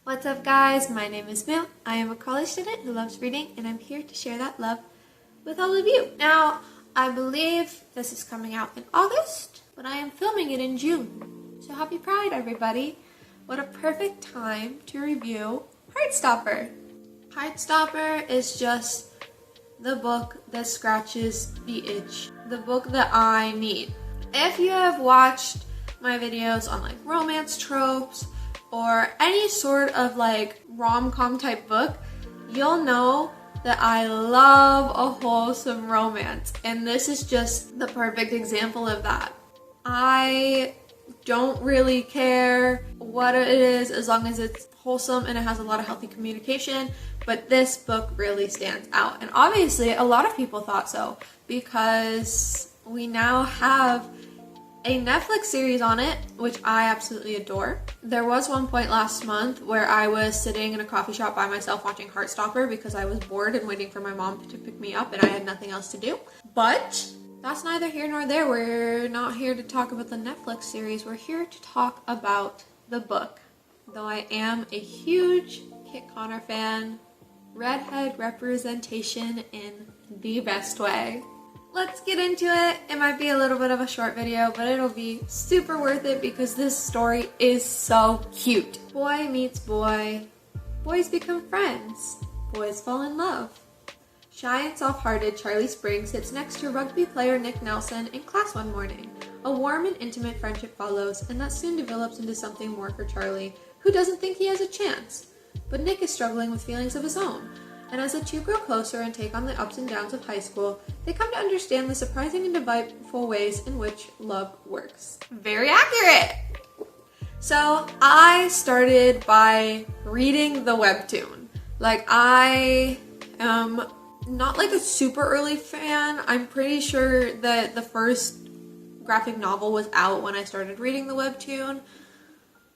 What's up guys, my name is Moo. I am a college student who loves reading and I'm here to share that love with all of you. Now, I believe this is coming out in August, but I am filming it in June. So happy Pride everybody. What a perfect time to review Heartstopper. Heartstopper is just the book that scratches the itch. The book that I need. If you have watched my videos on like romance tropes, or any sort of like rom-com type book, you'll know that I love a wholesome romance, and this is just the perfect example of that. I don't really care what it is as long as it's wholesome and it has a lot of healthy communication, but this book really stands out. And obviously a lot of people thought so because we now have a Netflix series on it, which I absolutely adore. There was one point last month where I was sitting in a coffee shop by myself watching Heartstopper because I was bored and waiting for my mom to pick me up and I had nothing else to do. But that's neither here nor there. We're not here to talk about the Netflix series. We're here to talk about the book. Though I am a huge Kit Connor fan, redhead representation in the best way. Let's get into it. It might be a little bit of a short video, but it'll be super worth it because this story is so cute. Boy meets boy. Boys become friends. Boys fall in love. Shy and soft-hearted Charlie Spring sits next to rugby player Nick Nelson in class one morning. A warm and intimate friendship follows, and that soon develops into something more for Charlie, who doesn't think he has a chance. But Nick is struggling with feelings of his own. And as the two grow closer and take on the ups and downs of high school, they come to understand the surprising and delightful ways in which love works. Very accurate! So I started by reading the webtoon. Like, I am not like a super early fan. I'm pretty sure that the first graphic novel was out when I started reading the webtoon.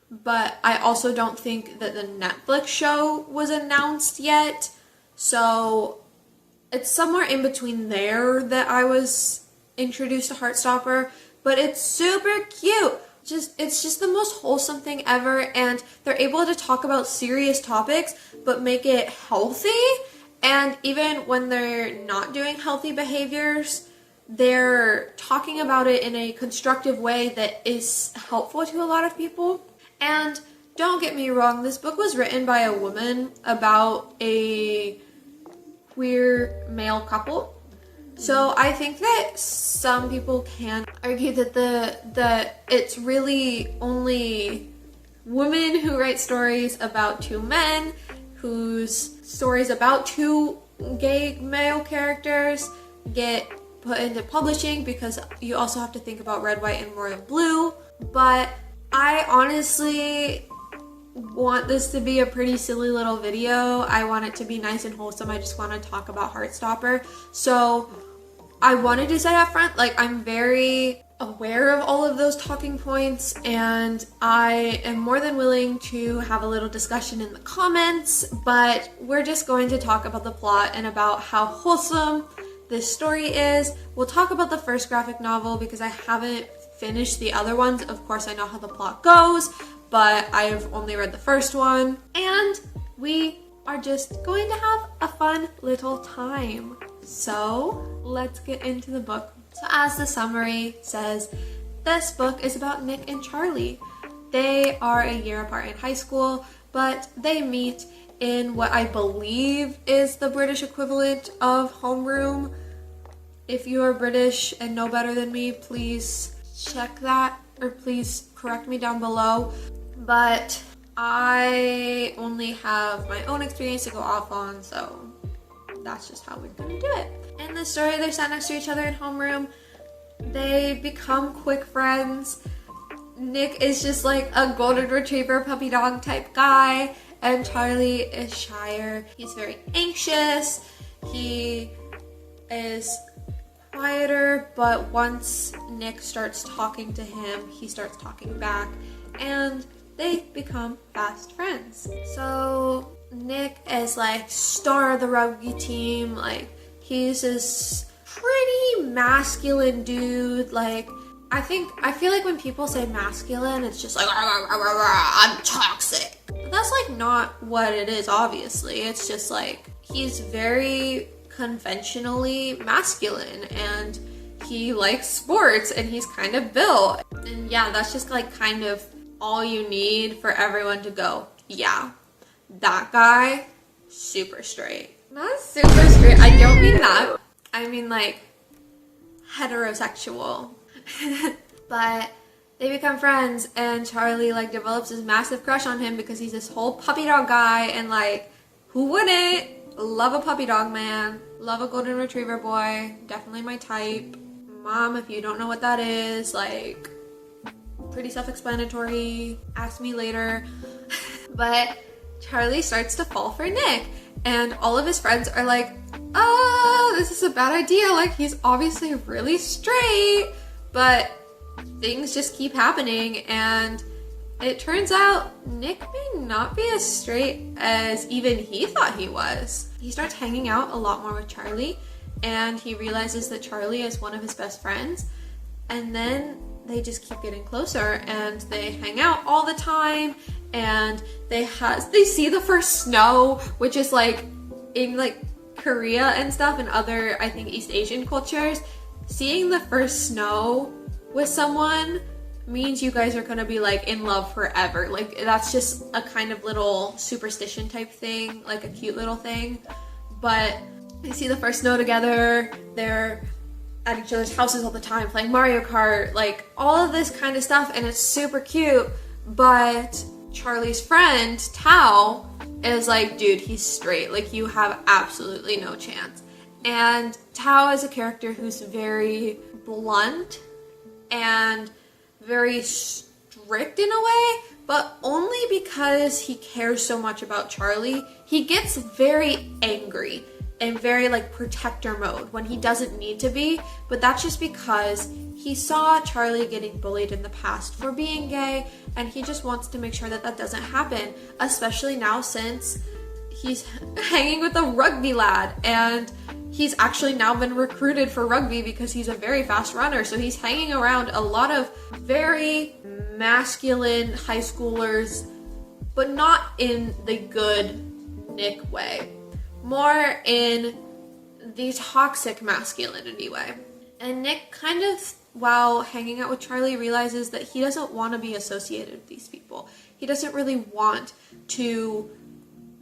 But I also don't think that the Netflix show was announced yet. So it's somewhere in between there that I was introduced to Heartstopper, but it's super cute. It's just the most wholesome thing ever, and they're able to talk about serious topics but make it healthy. And even when they're not doing healthy behaviors, they're talking about it in a constructive way that is helpful to a lot of people. And don't get me wrong, this book was written by a woman about a queer male couple. So I think that some people can argue that it's really only women who write stories about two men, whose stories about two gay male characters get put into publishing, because you also have to think about red, white, and royal blue. But I honestly want this to be a pretty silly little video. I want it to be nice and wholesome. I just want to talk about Heartstopper. So I wanted to say up front, like, I'm very aware of all of those talking points, and I am more than willing to have a little discussion in the comments, but we're just going to talk about the plot and about how wholesome this story is. We'll talk about the first graphic novel because I haven't finished the other ones. Of course, I know how the plot goes, but I've only read the first one, and we are just going to have a fun little time. So let's get into the book. So as the summary says, this book is about Nick and Charlie. They are a year apart in high school, but they meet in what I believe is the British equivalent of homeroom. If you are British and know better than me, please check that, or please correct me down below. But I only have my own experience to go off on, so that's just how we're gonna do it. In the story, they sat next to each other in homeroom. They become quick friends. Nick is just like a golden retriever puppy dog type guy, and Charlie is shyer. He's very anxious. He is quieter, but once Nick starts talking to him, he starts talking back, and they become fast friends. So Nick is like star of the rugby team. Like, he's this pretty masculine dude. Like, I feel like when people say masculine, it's just like, I'm toxic. But that's like not what it is, obviously. It's just like he's very conventionally masculine and he likes sports and he's kind of built. And yeah, that's just like kind of all you need for everyone to go, yeah, that guy, super straight. Not super straight, I don't mean that. I mean like heterosexual. But they become friends and Charlie like develops this massive crush on him because he's this whole puppy dog guy, and like, who wouldn't love a puppy dog, man? Love a golden retriever boy, definitely my type. Mom, if you don't know what that is, like, pretty self-explanatory, ask me later. But Charlie starts to fall for Nick, and all of his friends are like, oh, this is a bad idea, like he's obviously really straight. But things just keep happening, and it turns out Nick may not be as straight as even he thought he was. He starts hanging out a lot more with Charlie, and he realizes that Charlie is one of his best friends, and then they just keep getting closer and they hang out all the time, and they see the first snow, which is like in like Korea and stuff and other, I think, East Asian cultures, seeing the first snow with someone means you guys are gonna be like in love forever. Like that's just a kind of little superstition type thing, like a cute little thing. But they see the first snow together, they're at each other's houses all the time playing Mario Kart, like all of this kind of stuff, and it's super cute. But Charlie's friend Tao is like, dude, he's straight, like you have absolutely no chance. And Tao is a character who's very blunt and very strict in a way, but only because he cares so much about Charlie. He gets very angry and very like protector mode when he doesn't need to be, but that's just because he saw Charlie getting bullied in the past for being gay, and he just wants to make sure that that doesn't happen, especially now since he's hanging with a rugby lad, and he's actually now been recruited for rugby because he's a very fast runner. So he's hanging around a lot of very masculine high schoolers, but not in the good Nick way, more in the toxic masculinity way. And Nick kind of, while hanging out with Charlie, realizes that he doesn't want to be associated with these people. He doesn't really want to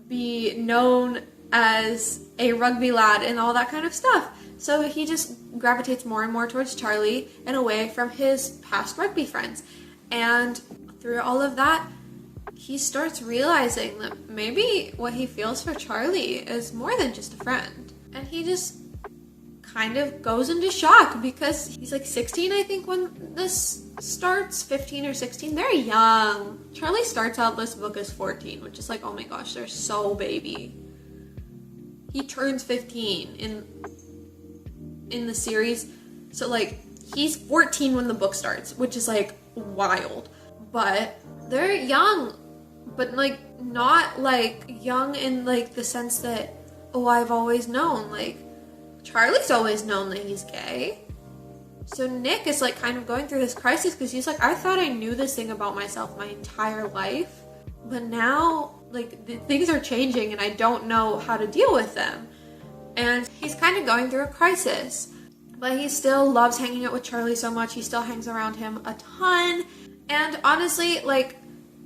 be known as a rugby lad and all that kind of stuff. So he just gravitates more and more towards Charlie and away from his past rugby friends. And through all of that, he starts realizing that maybe what he feels for Charlie is more than just a friend. And he just kind of goes into shock because he's like 16, I think, when this starts, 15 or 16. They're young. Charlie starts out this book as 14, which is like, oh my gosh, they're so baby. He turns 15 in the series, so like he's 14 when the book starts, which is like wild. But they're young, but like not like young in like the sense that, oh, I've always known. Like Charlie's always known that he's gay. So Nick is like kind of going through this crisis because he's like, I thought I knew this thing about myself my entire life, but now like things are changing and I don't know how to deal with them. And he's kind of going through a crisis, but he still loves hanging out with Charlie so much. He still hangs around him a ton. And honestly, like,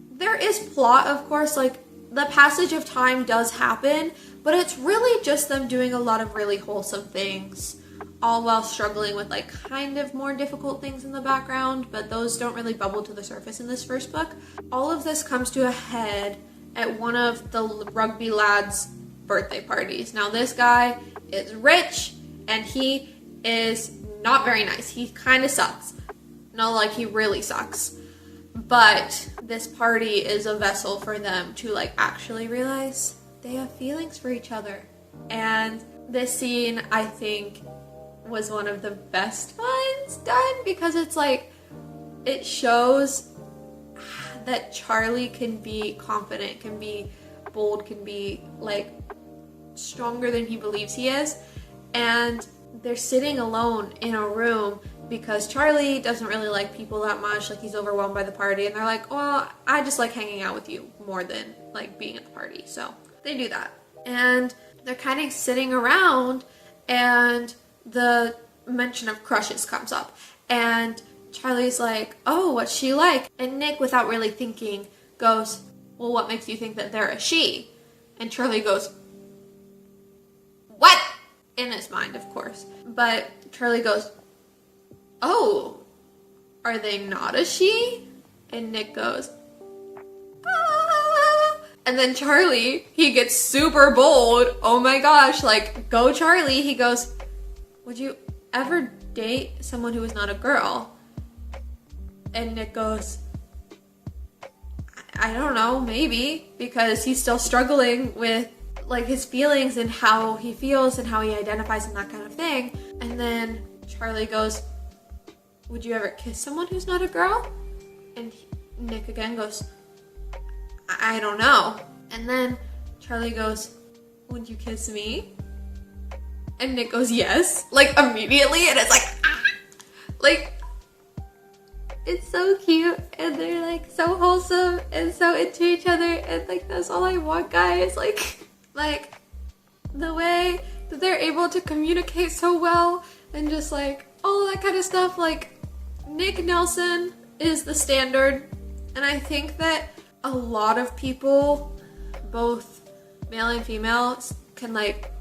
there is plot, of course, like the passage of time does happen, but it's really just them doing a lot of really wholesome things, all while struggling with like kind of more difficult things in the background, but those don't really bubble to the surface in this first book. All of this comes to a head at one of the rugby lads' birthday parties. Now this guy is rich and he is not very nice. He kind of sucks. No, like he really sucks. But this party is a vessel for them to like actually realize they have feelings for each other. And this scene, I think, was one of the best ones done because it's like, it shows that Charlie can be confident, can be bold, can be like stronger than he believes he is. And they're sitting alone in a room because Charlie doesn't really like people that much, like he's overwhelmed by the party, and they're like, well, I just like hanging out with you more than like being at the party. So they do that. And they're kind of sitting around and the mention of crushes comes up. And Charlie's like, oh, what's she like? And Nick, without really thinking, goes, well, what makes you think that they're a she? And Charlie goes, what? In his mind, of course. But Charlie goes, oh, are they not a she? And Nick goes, ah. And then Charlie, he gets super bold. Oh my gosh, like, go Charlie. He goes, would you ever date someone who is not a girl? And Nick goes, I don't know, maybe, because he's still struggling with like his feelings and how he feels and how he identifies and that kind of thing. And then Charlie goes, would you ever kiss someone who's not a girl? And Nick again goes, I don't know. And then Charlie goes, would you kiss me? And Nick goes, yes, like immediately. And it's like, ah! Like, it's so cute, and they're like so wholesome and so into each other, and like that's all I want, guys. Like the way that they're able to communicate so well and just like all that kind of stuff. Like, Nick Nelson is the standard, and I think that a lot of people, both male and female, can like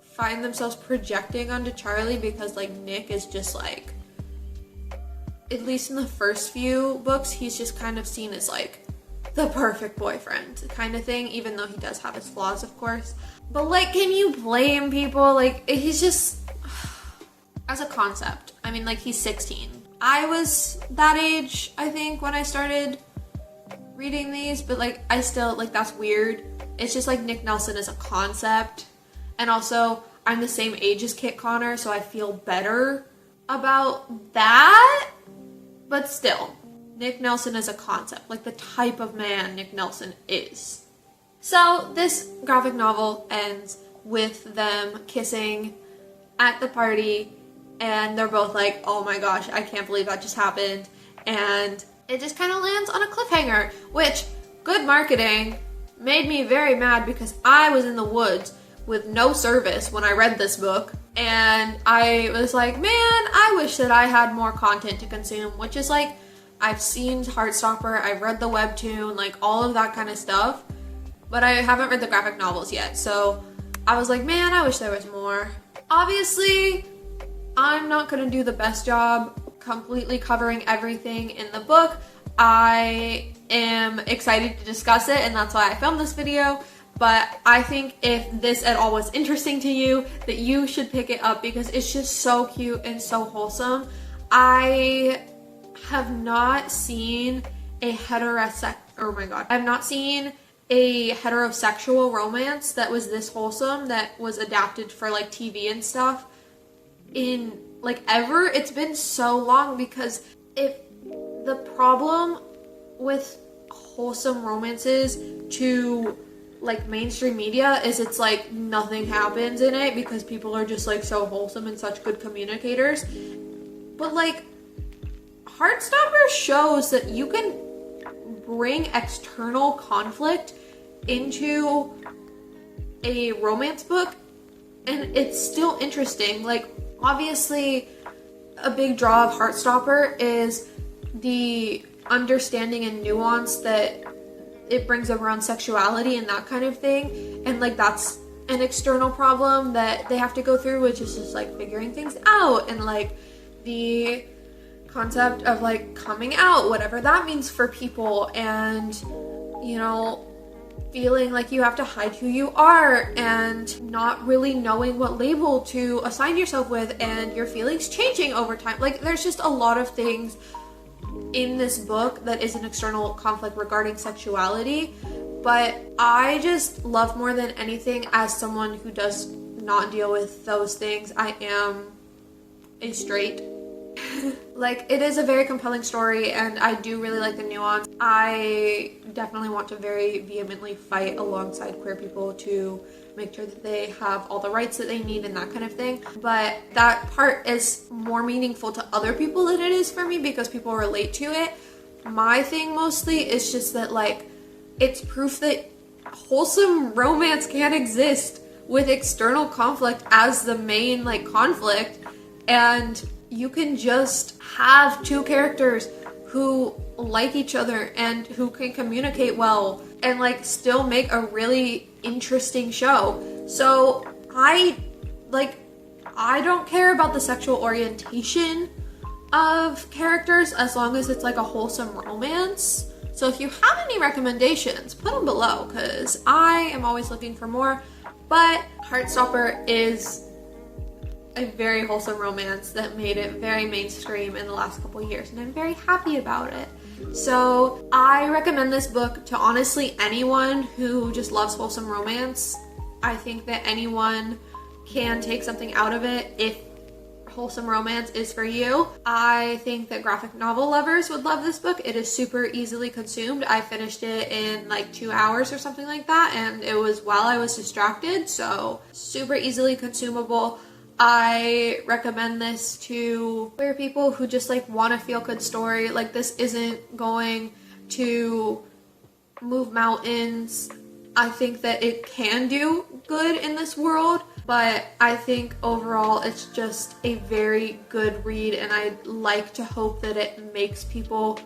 find themselves projecting onto Charlie because like Nick is just like, at least in the first few books, he's just kind of seen as like the perfect boyfriend kind of thing, even though he does have his flaws, of course. But like, can you blame people? Like, he's just, as a concept, I mean, like, he's 16. I was that age, I think, when I started reading these, but like, I still, like, that's weird. It's just like Nick Nelson is a concept, and also I'm the same age as Kit Connor, so I feel better about that. But still, Nick Nelson is a concept, like the type of man Nick Nelson is. So this graphic novel ends with them kissing at the party, and they're both like, oh my gosh, I can't believe that just happened. And it just kind of lands on a cliffhanger, which, good marketing, made me very mad because I was in the woods with no service when I read this book. And I was like, man, I wish that I had more content to consume, which is like, I've seen Heartstopper, I've read the webtoon, like all of that kind of stuff, but I haven't read the graphic novels yet. So I was like, man, I wish there was more. Obviously, I'm not gonna do the best job completely covering everything in the book. I am excited to discuss it, and that's why I filmed this video. But I think if this at all was interesting to you, that you should pick it up because it's just so cute and so wholesome. I have not seen a I've not seen a heterosexual romance that was this wholesome, that was adapted for like TV and stuff in like ever. It's been so long, because if the problem with wholesome romances to like mainstream media is it's like nothing happens in it because people are just like so wholesome and such good communicators. But like, Heartstopper shows that you can bring external conflict into a romance book and it's still interesting. Like, obviously a big draw of Heartstopper is the understanding and nuance that it brings up around sexuality and that kind of thing, and like that's an external problem that they have to go through, which is just like figuring things out, and like the concept of like coming out, whatever that means for people, and you know, feeling like you have to hide who you are and not really knowing what label to assign yourself with, and your feelings changing over time. Like, there's just a lot of things in this book that is an external conflict regarding sexuality, but I just love more than anything, as someone who does not deal with those things, I am a straight. Like, it is a very compelling story, and I do really like the nuance. I definitely want to very vehemently fight alongside queer people to make sure that they have all the rights that they need and that kind of thing. But that part is more meaningful to other people than it is for me because people relate to it. My thing mostly is just that, like, it's proof that wholesome romance can exist with external conflict as the main, like, conflict. And you can just have two characters who like each other and who can communicate well and, like, still make a really interesting show. So I don't care about the sexual orientation of characters as long as it's like a wholesome romance. So if you have any recommendations, put them below because I am always looking for more. But Heartstopper is a very wholesome romance that made it very mainstream in the last couple years, and I'm very happy about it. So I recommend this book to honestly anyone who just loves wholesome romance. I think that anyone can take something out of it if wholesome romance is for you. I think that graphic novel lovers would love this book. It is super easily consumed. I finished it in like 2 hours or something like that, and it was while I was distracted, so super easily consumable. I recommend this to queer people who just like want a feel-good story. Like, this isn't going to move mountains. I think that it can do good in this world, but I think overall it's just a very good read, and I like to hope that it makes people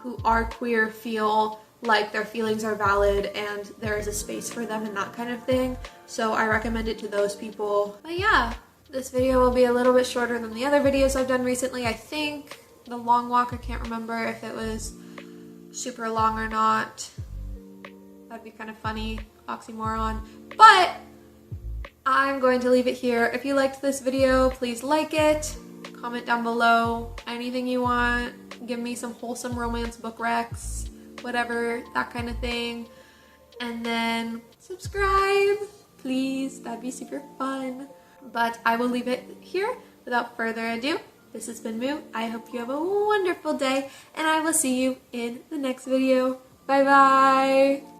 who are queer feel like their feelings are valid and there is a space for them and that kind of thing. So I recommend it to those people. But yeah, this video will be a little bit shorter than the other videos I've done recently. I think the long walk, I can't remember if it was super long or not. That'd be kind of funny, oxymoron. But I'm going to leave it here. If you liked this video, please like it, comment down below anything you want, give me some wholesome romance book recs, whatever, that kind of thing. And then subscribe, please, that'd be super fun. But I will leave it here without further ado. This has been Moo. I hope you have a wonderful day, and I will see you in the next video. Bye bye!